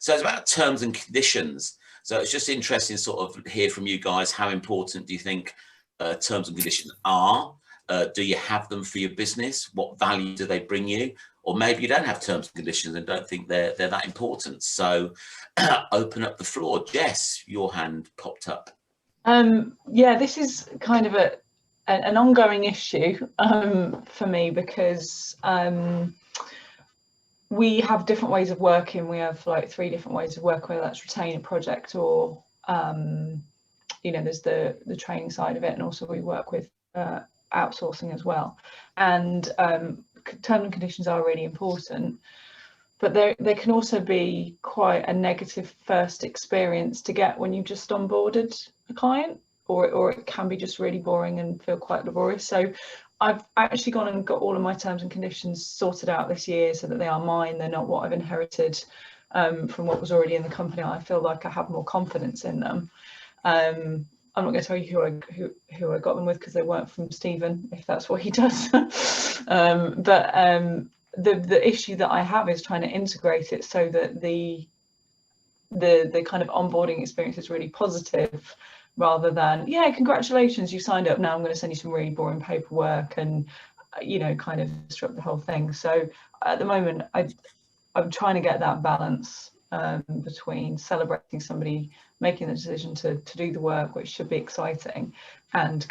So it's about terms and conditions. So it's just interesting to sort of hear from you guys, how important do you think terms and conditions are? Do you have them for your business? What value do they bring you? Or maybe you don't have terms and conditions and don't think they're that important. So open up the floor. Jess, your hand popped up. Yeah, this is kind of an ongoing issue for me, because we have different ways of working. We have like 3 different ways of working, whether that's retain a project or, there's the training side of it. And also we work with outsourcing as well. And terms and conditions are really important, but they can also be quite a negative first experience to get when you've just onboarded a client, or it can be just really boring and feel quite laborious. So I've actually gone and got all of my terms and conditions sorted out this year so that they are mine. They're not what I've inherited from what was already in the company. I feel like I have more confidence in them. I'm not going to tell you who I got them with, because they weren't from Stephen, if that's what he does. The issue that I have is trying to integrate it so that the kind of onboarding experience is really positive, rather than, yeah, congratulations, you signed up, now I'm going to send you some really boring paperwork and kind of disrupt the whole thing. So at the moment I'm trying to get that balance between celebrating somebody making the decision to do the work, which should be exciting, and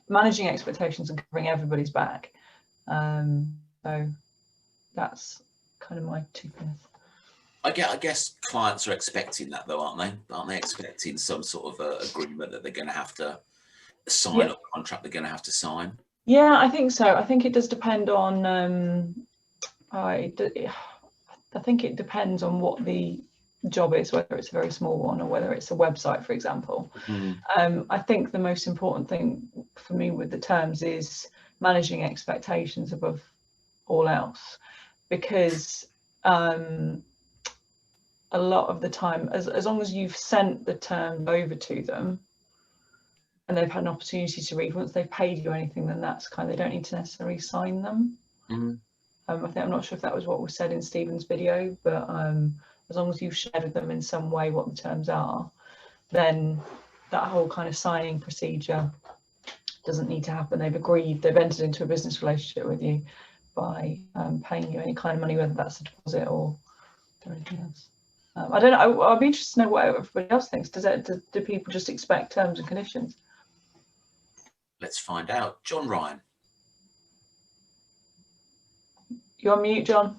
managing expectations and covering everybody's back. So that's kind of my 2 pence. I guess clients are expecting that, though, aren't they? Aren't they expecting some sort of agreement that they're going to have to sign, or contract they're going to have to sign? Yeah, I think so. I think it does depend on. I think it depends on what the job is, whether it's a very small one or whether it's a website, for example. I think the most important thing for me with the terms is managing expectations above all else, because a lot of the time, as long as you've sent the terms over to them and they've had an opportunity to read, once they've paid you anything, then that's they don't need to necessarily sign them. I'm not sure if that was what was said in Stephen's video, but as long as you've shared with them in some way what the terms are, then that whole kind of signing procedure doesn't need to happen. They've entered into a business relationship with you by paying you any kind of money, whether that's a deposit or anything else. I don't know. I'd be interested to know what everybody else thinks. Do people just expect terms and conditions? Let's find out. John Ryan. You're on mute, John.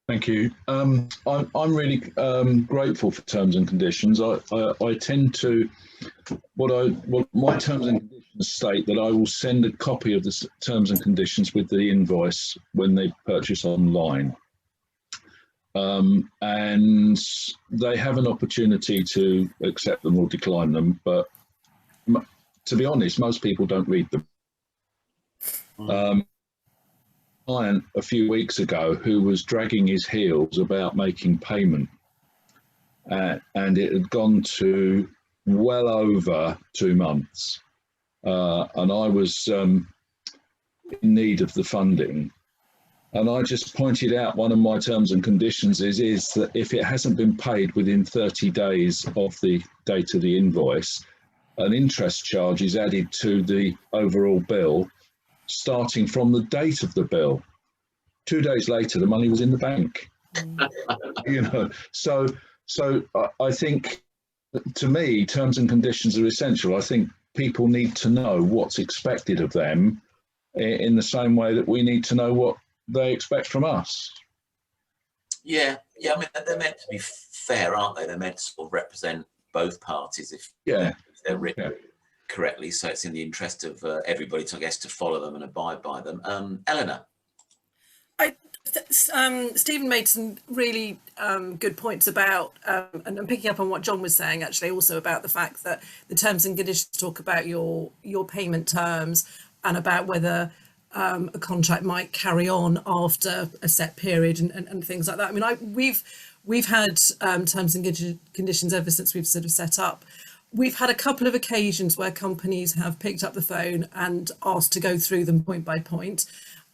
Thank you. I'm really grateful for terms and conditions. I tend to, what my terms and conditions state that I will send a copy of the terms and conditions with the invoice when they purchase online. And they have an opportunity to accept them or decline them, but to be honest, most people don't read them. Client a few weeks ago who was dragging his heels about making payment, and it had gone to well over 2 months, and I was in need of the funding. And I just pointed out one of my terms and conditions is that if it hasn't been paid within 30 days of the date of the invoice, an interest charge is added to the overall bill, starting from the date of the bill. 2 days later, the money was in the bank. So I think, to me, terms and conditions are essential. I think people need to know what's expected of them in the same way that we need to know what they expect from us. Yeah. I mean, they're meant to be fair, aren't they? They're meant to sort of represent both parties if they're written correctly. So it's in the interest of everybody to, I guess, to follow them and abide by them. Eleanor. Stephen made some really good points about, and I'm picking up on what John was saying, actually, also about the fact that the terms and conditions talk about your payment terms and about whether a contract might carry on after a set period and things like that. I mean, we've had terms and conditions ever since we've sort of set up. We've had a couple of occasions where companies have picked up the phone and asked to go through them point by point.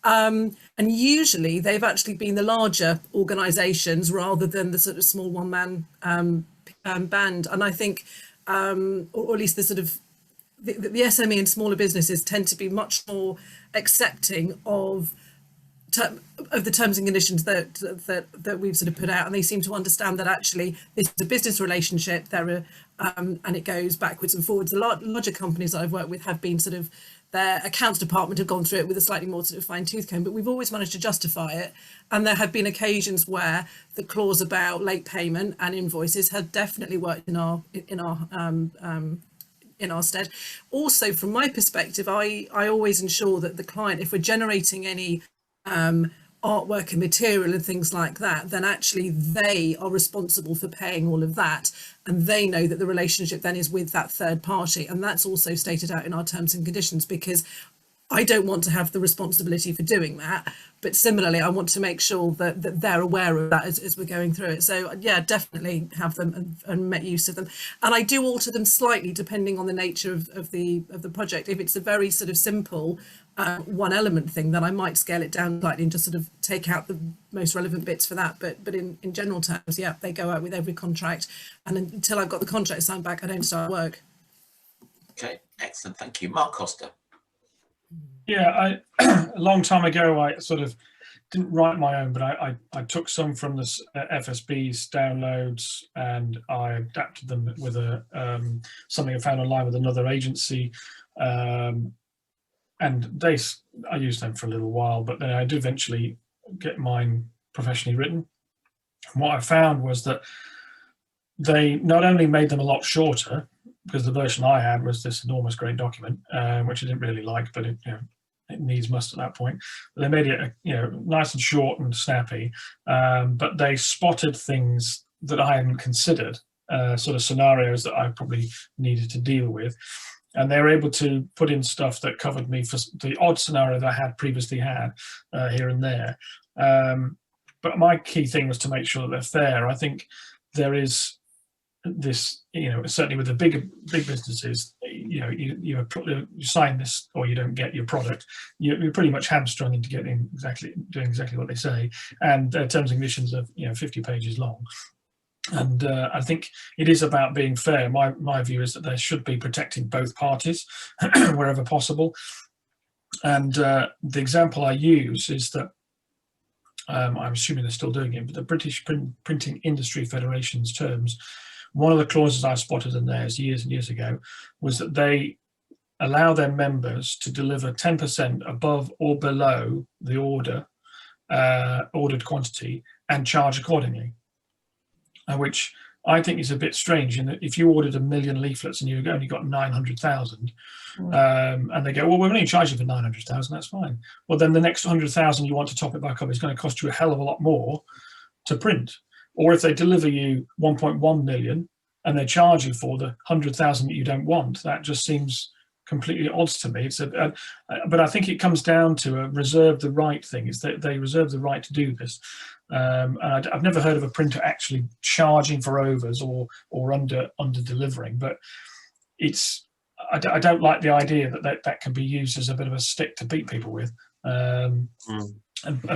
And usually they've actually been the larger organisations rather than the sort of small one-man band. And I think, or at least the sort of the SME and smaller businesses tend to be much more accepting of the terms and conditions that we've sort of put out, and they seem to understand that actually this is a business relationship. There are, and it goes backwards and forwards. The larger companies that I've worked with have been sort of, their accounts department have gone through it with a slightly more sort of fine tooth comb, but we've always managed to justify it. And there have been occasions where the clause about late payment and invoices have definitely worked in our stead. Also, from my perspective, I always ensure that the client, if we're generating any artwork and material and things like that, then actually they are responsible for paying all of that, and they know that the relationship then is with that third party, and that's also stated out in our terms and conditions, because I don't want to have the responsibility for doing that, but similarly I want to make sure that they're aware of that as we're going through it. So yeah, definitely have them and make use of them, and I do alter them slightly depending on the nature of the project. If it's a very sort of simple one element thing, then I might scale it down slightly and just sort of take out the most relevant bits for that, but in general terms, yeah, they go out with every contract, and until I've got the contract signed back, I don't start work. Okay, excellent, thank you. Mark Costa. Yeah, a long time ago, I sort of didn't write my own, but I took some from the FSB's downloads and I adapted them with something I found online with another agency, and I used them for a little while, but then I did eventually get mine professionally written. And what I found was that they not only made them a lot shorter, because the version I had was this enormous great document, which I didn't really like, but it needs must at that point. But they made it nice and short and snappy, but they spotted things that I hadn't considered, sort of scenarios that I probably needed to deal with, and they were able to put in stuff that covered me for the odd scenario that I had previously had here and there. But my key thing was to make sure that they're fair. I think there is this, certainly with the big businesses, you sign this or you don't get your product. You're pretty much hamstrung into doing exactly what they say, and their terms and conditions are 50 pages long. And I think it is about being fair. My view is that there should be protecting both parties wherever possible. And the example I use is that I'm assuming they're still doing it, but the British Printing Industry Federation's terms, one of the clauses I spotted in theirs years and years ago was that they allow their members to deliver 10% above or below the ordered quantity and charge accordingly, which I think is a bit strange in that if you ordered 1 million leaflets and you only got 900,000, and they go, well, we're only charging for 900,000, that's fine. Well, then the next 100,000 you want to top it back up is going to cost you a hell of a lot more to print. Or if they deliver you 1.1 million and they charge you for the 100,000 that you don't want, that just seems completely odds to me. But I think it comes down to a reserve the right thing. Is that they reserve the right to do this. And I've never heard of a printer actually charging for overs or under delivering. But I don't like the idea that can be used as a bit of a stick to beat people with. And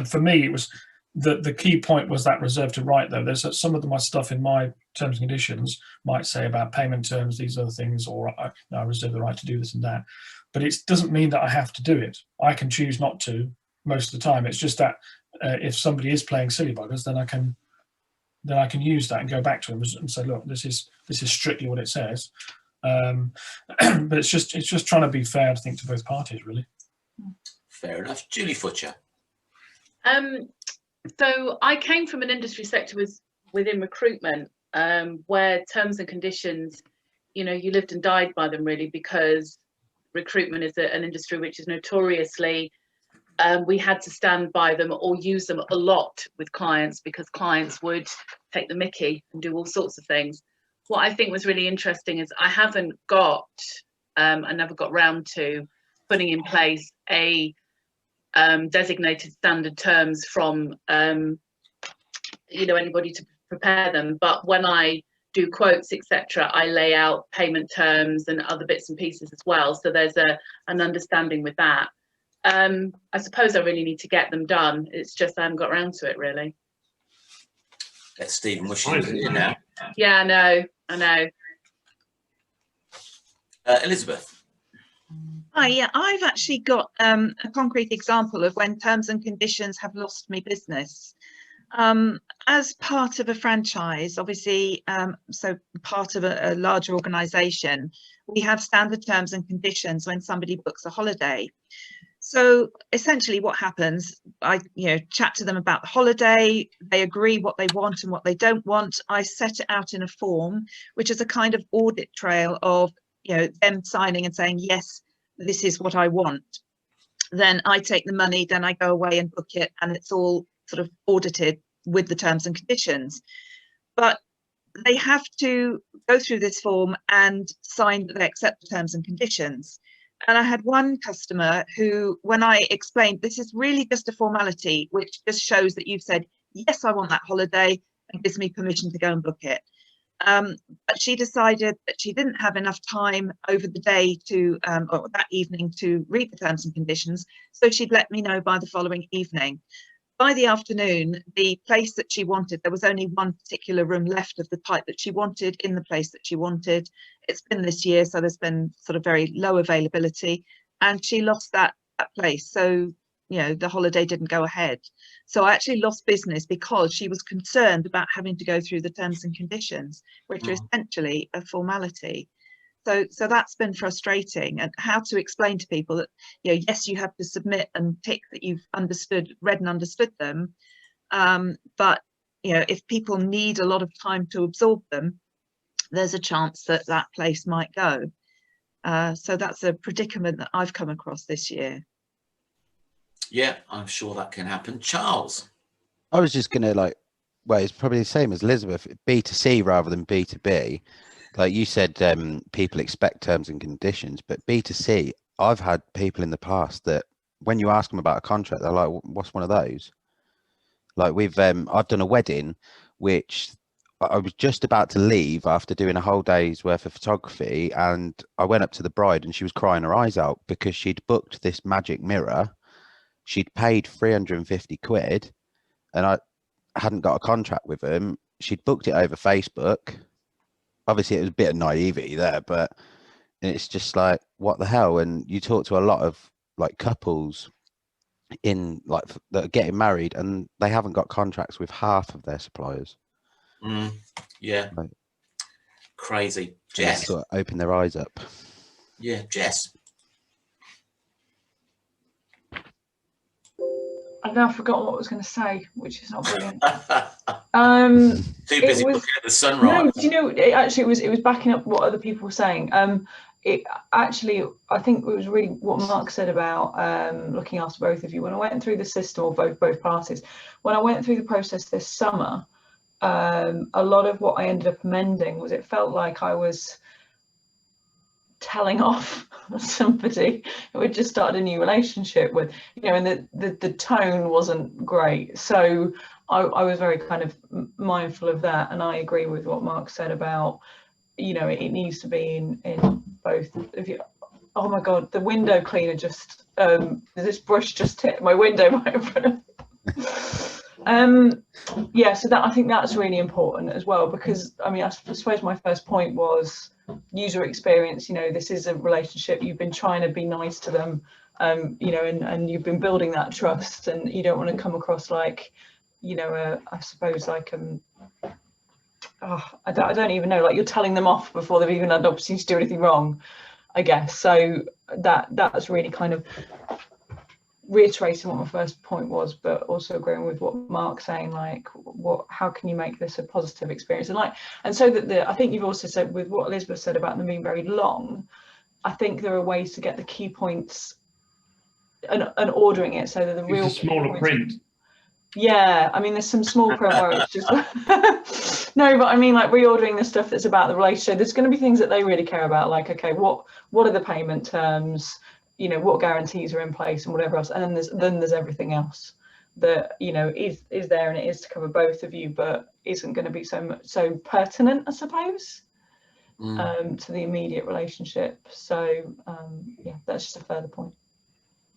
for me, it was. The key point was that reserve to right, though. There's some of my stuff in my terms and conditions might say about payment terms, these other things, or I reserve the right to do this and that. But it doesn't mean that I have to do it. I can choose not to most of the time. It's just that if somebody is playing silly buggers, then I can use that and go back to them and say, look, this is strictly what it says. But it's just trying to be fair, I think, to both parties, really. Fair enough. Julie Futcher. So I came from an industry sector within recruitment, where terms and conditions, you lived and died by them, really, because recruitment is an industry which is notoriously, we had to stand by them or use them a lot with clients because clients would take the mickey and do all sorts of things. What I think was really interesting is I never got round to putting in place a designated standard terms from anybody to prepare them, but when I do quotes, etc., I lay out payment terms and other bits and pieces as well, so there's an understanding with that. I suppose I really need to get them done. It's just I haven't got around to it really. Let Stephen wish he was here now. Yeah, I know. Elizabeth. Hi, yeah, I've actually got a concrete example of when terms and conditions have lost me business. As part of a franchise, obviously, so part of a larger organisation, we have standard terms and conditions when somebody books a holiday. So essentially what happens, I chat to them about the holiday, they agree what they want and what they don't want. I set it out in a form, which is a kind of audit trail of them signing and saying, yes, this is what I want. Then I take the money, then I go away and book it, and it's all sort of audited with the terms and conditions. But they have to go through this form and sign that they accept the terms and conditions. And I had one customer who, when I explained, this is really just a formality, which just shows that you've said, yes, I want that holiday, and gives me permission to go and book it. But she decided that she didn't have enough time over the day to, or that evening, to read the terms and conditions. So she'd let me know by the following evening. By the afternoon, the place that she wanted, there was only one particular room left of the type that she wanted in the place that she wanted. It's been this year, so there's been sort of very low availability, and she lost that place. So, the holiday didn't go ahead. So I actually lost business because she was concerned about having to go through the terms and conditions, which are essentially a formality. So that's been frustrating, and how to explain to people that, yes, you have to submit and tick that you've read and understood them. But, if people need a lot of time to absorb them, there's a chance that that place might go. So that's a predicament that I've come across this year. Yeah, I'm sure that can happen. Charles. I was just going to well, it's probably the same as Elizabeth, B2C rather than B2B. Like you said, people expect terms and conditions, but B2C, I've had people in the past that when you ask them about a contract, they're like, what's one of those? Like I've done a wedding, which I was just about to leave after doing a whole day's worth of photography. And I went up to the bride and she was crying her eyes out because she'd booked this magic mirror. She'd paid 350 quid and I hadn't got a contract with them. She'd booked it over Facebook. Obviously it was a bit of naivety there, but it's just like, what the hell? And you talk to a lot of couples in that are getting married and they haven't got contracts with half of their suppliers. Yeah. Right. Crazy. Jess. Sort of open their eyes up. Yeah, Jess. I've now forgotten what I was going to say, which is not brilliant. Too busy looking at the sunrise. No, do you know? It was backing up what other people were saying. It actually, I think it was really what Mark said about looking after both of you. When I went through the system, or both parties, when I went through the process this summer, a lot of what I ended up amending was it felt like I was telling off somebody who had just started a new relationship with, and the tone wasn't great. So I was very kind of mindful of that, and I agree with what Mark said about, it needs to be in both. If you, oh my God, the window cleaner just this brush just hit my window right in front of yeah, so that I think that's really important as well, because I suppose my first point was user experience. This is a relationship, you've been trying to be nice to them, and you've been building that trust, and you don't want to come across like, I suppose like I don't even know, like you're telling them off before they've even had an opportunity to do anything wrong, I guess. So that's really kind of reiterating what my first point was, but also agreeing with what Mark's saying, like how can you make this a positive experience, and so that I think you've also said with what Elizabeth said about them being very long, I think there are ways to get the key points and ordering it so that the real smaller print. Yeah, there's some small print where it's just no, but like reordering the stuff that's about the relationship. There's going to be things that they really care about, like, okay, what are the payment terms, what guarantees are in place and whatever else, and then there's everything else that is there, and it is to cover both of you, but isn't going to be so pertinent, I suppose, to the immediate relationship. So yeah, that's just a further point.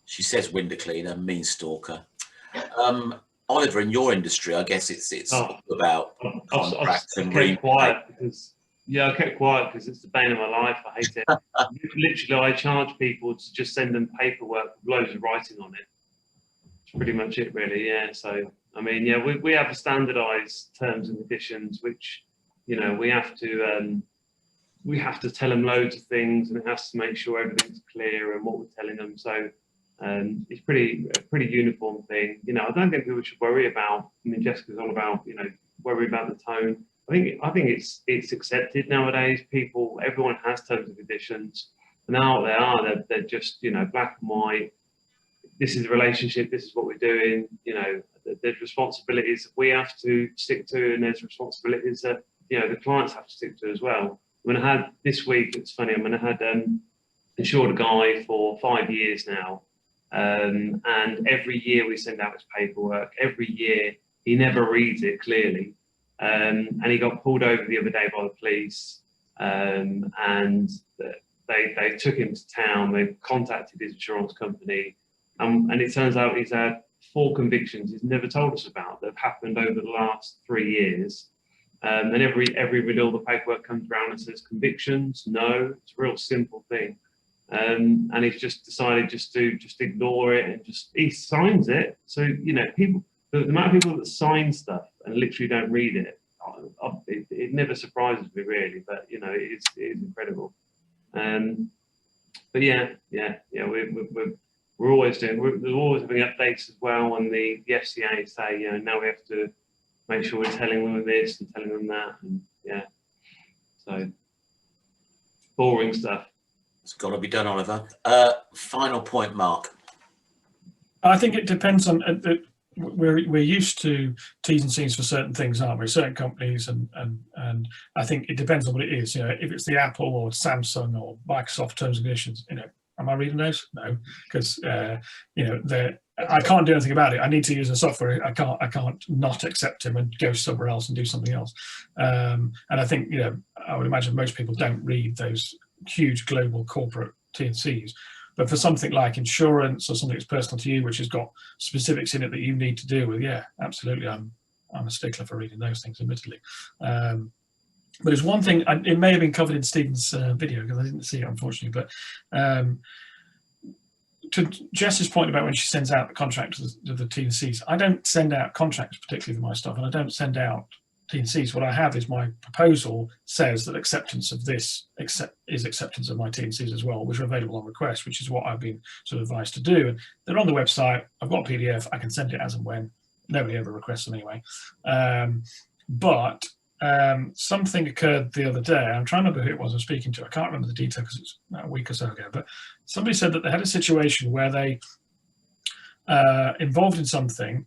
She says window cleaner, mean stalker. Oliver, in your industry, I guess it's about contracts and kept quiet because I kept quiet because it's the bane of my life. I hate it. Literally, I charge people to just send them paperwork with loads of writing on it. That's pretty much it, really. Yeah. So I mean, yeah, we have a standardised terms and conditions, which we have to tell them loads of things, and it has to make sure everything's clear and what we're telling them. So it's a pretty uniform thing. I don't think people should worry about. I mean, Jessica's all about worry about the tone. I think it's accepted nowadays. Everyone has terms and conditions, and now they're just black and white. This is a relationship. This is what we're doing. There's responsibilities that we have to stick to, and there's responsibilities that the clients have to stick to as well. When I had this week, it's funny. I had insured a guy for 5 years now, and every year we send out his paperwork. Every year he never reads it clearly. And he got pulled over the other day by the police, and they took him to town. They contacted his insurance company, and it turns out he's had 4 convictions he's never told us about that have happened over the last 3 years. And every renewal, the paperwork comes around and says convictions. No, it's a real simple thing. And he's just decided to ignore it, and he signs it. So people. The amount of people that sign stuff and literally don't read it, it never surprises me really. But it is incredible. But yeah, we're always having updates as well. And the FCA say now we have to make sure we're telling them this and telling them that, and so boring stuff. It's got to be done, Oliver. Final point, Mark. I think it depends on. We're used to T's and C's for certain things, aren't we? Certain companies, and I think it depends on what it is. If it's the Apple or Samsung or Microsoft terms and conditions, am I reading those? No, because I can't do anything about it. I need to use the software. I can't not accept them and go somewhere else and do something else. And I think I would imagine most people don't read those huge global corporate T and C's. But for something like insurance or something that's personal to you, which has got specifics in it that you need to deal with, yeah, absolutely, I'm a stickler for reading those things, admittedly. But there's one thing, it may have been covered in Stephen's video because I didn't see it, unfortunately. But to Jess's point about when she sends out the contract to the T&Cs, I don't send out contracts particularly for my stuff, and I don't send out T&Cs. What I have is my proposal says that acceptance of this is acceptance of my T&Cs as well, which are available on request, which is what I've been sort of advised to do. And they're on the website. I've got a PDF. I can send it as and when. Nobody ever requests them anyway. But something occurred the other day. I'm trying to remember who it was I'm speaking to. I can't remember the detail because it's a week or so ago. But somebody said that they had a situation where they involved in something.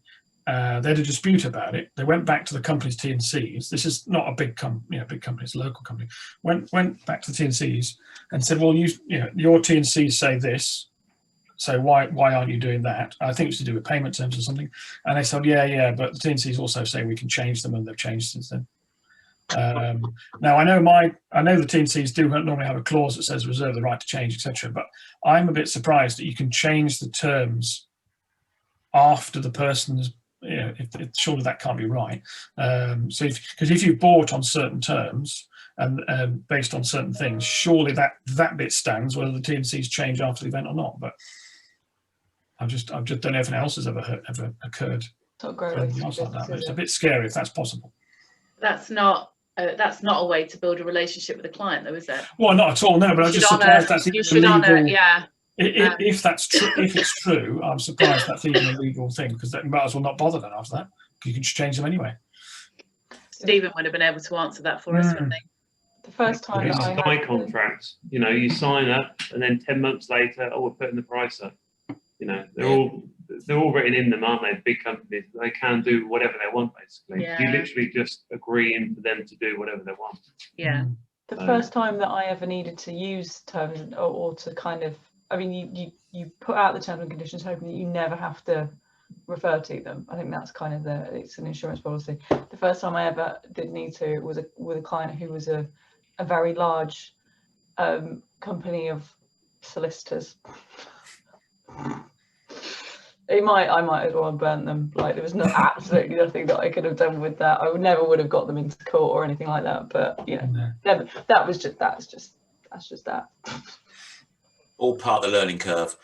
They had a dispute about it. They went back to the company's T&Cs. This is not a big company, it's a local company. Went back to the T&Cs and said, well, your T&Cs say this, so why aren't you doing that? I think it's to do with payment terms or something. And they said, yeah, but the T&Cs also say we can change them, and they've changed since then. Now I know the T&Cs do normally have a clause that says reserve the right to change, etc. But I'm a bit surprised that you can change the terms after the person's. Surely that can't be right. So because if you bought on certain terms and based on certain things, surely that bit stands whether the T&Cs change after the event or not. But I've just don't know if anything else has ever occurred. It's a bit scary if that's possible. That's not a way to build a relationship with a client, though, is it? Well, not at all. No, but I'm just surprised that's you should honour, yeah. If that's true, if it's true, I'm surprised that's even a legal thing, because you might as well not bother then after that. You can just change them anyway. Stephen would have been able to answer that for us, wouldn't he? The first time that I had contracts, you sign up, and then 10 months later, we're putting the price up. They're all written in them, aren't they? Big companies, they can do whatever they want, basically. Yeah. You literally just agreeing for them to do whatever they want. Yeah. The first time that I ever needed to use terms or to kind of, I mean, you put out the terms and conditions hoping that you never have to refer to them. I think that's kind of it's an insurance policy. The first time I ever did need to was with a client who was a very large company of solicitors. I might as well have burnt them. Like there was absolutely nothing that I could have done with that. I never would have got them into court or anything like that. But you know, never. That's just that. All part of the learning curve.